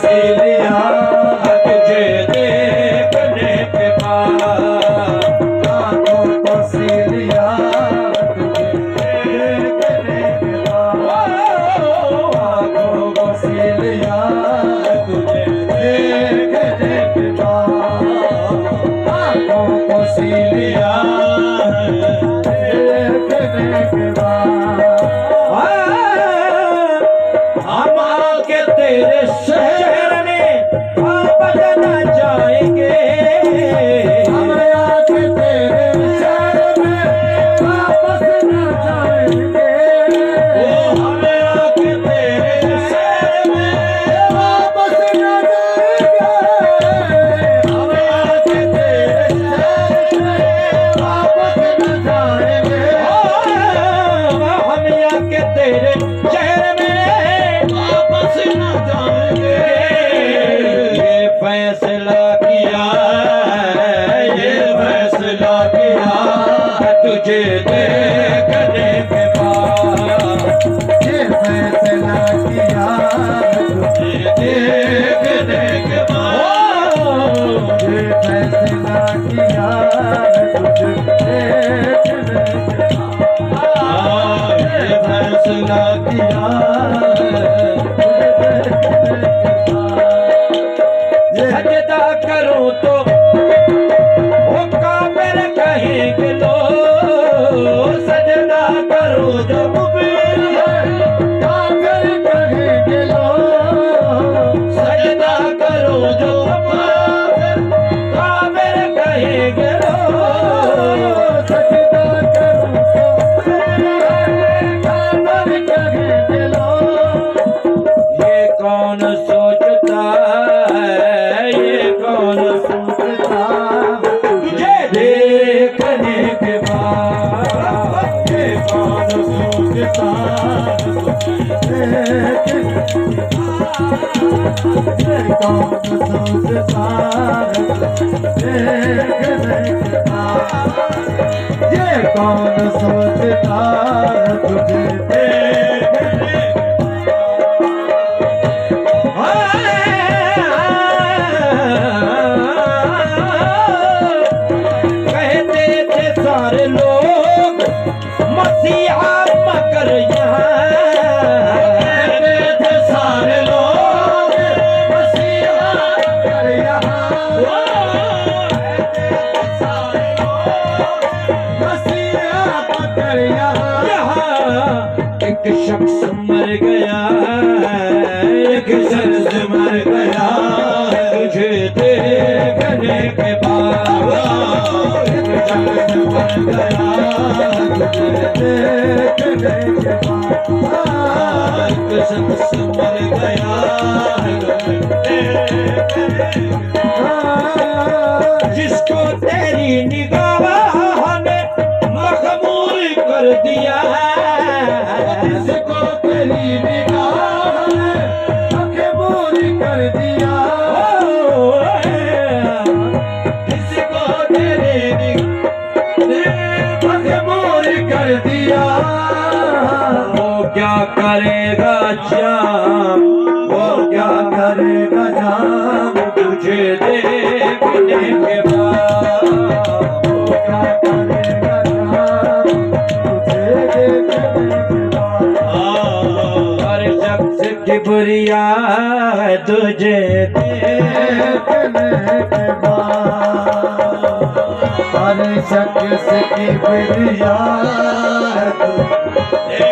सी लिया तुझे देखने के बाद, आँखों को सी लिया तुझे देखने के बाद, आँखों को सी लिया तुझे देखने के बाद, आँखों को सी लिया देखने के बाद। हम आके तेरे शहर में वापस न जाएंगे, हम आके तेरे शहर में वापस न जाएंगे, ओ हम आके तेरे शहर में वापस न जाएंगे, हम आके तेरे शहर में वापस न जाएंगे, हम आके तेरे शहर में वापस न जाएंगे। ये फैसला किया, ये फैसला किया तुझे देखने के बाद, ये फैसला किया तुझे देखने के बाद, ये फैसला किया तुझे देखने के बाद, ये फैसला किया सजदा करूं तो वो काफिर कहेंगे लोग, सजदा करूं जो मुबीन है काफिर कहेंगे लोग, सजदा करूं जो काफिर कहेंगे लोग, सजदा करूं तो काफिर कहेंगे लोग। ये कौन सोचता तुझे देखने के बाद, ये कौन सोचता तुझे देखने के बाद, ये कौन सोचता देखने के बाद, ये कौन सोचता तुझे देखने सारे लोग मसीहा मगर यहाँ, सारे लोग मसीहा मगर यहाँ, सारे लोग मसीहा मगर यहाँ। एक शख्स मर गया, एक शख्स मर गया तुझे देखने के बाद, एक शख्स मर गया तुझे देखने के बाद, एक शख्स मर गया जिसको तेरी निगाह ने मखमूर कर दिया, जिसको तेरी निगाह ने मखमूर कर दिया, जिसको तेरी मखमूर कर दिया, वो क्या करेगा जाम, वो क्या करेगा जाम तुझे देखने के बाद, वो क्या करेगा जाम तुझे देखने के बाद। हर शख्स किबरिया है तुझे देखने के बाद, हर शख्स किबरिया है तुझे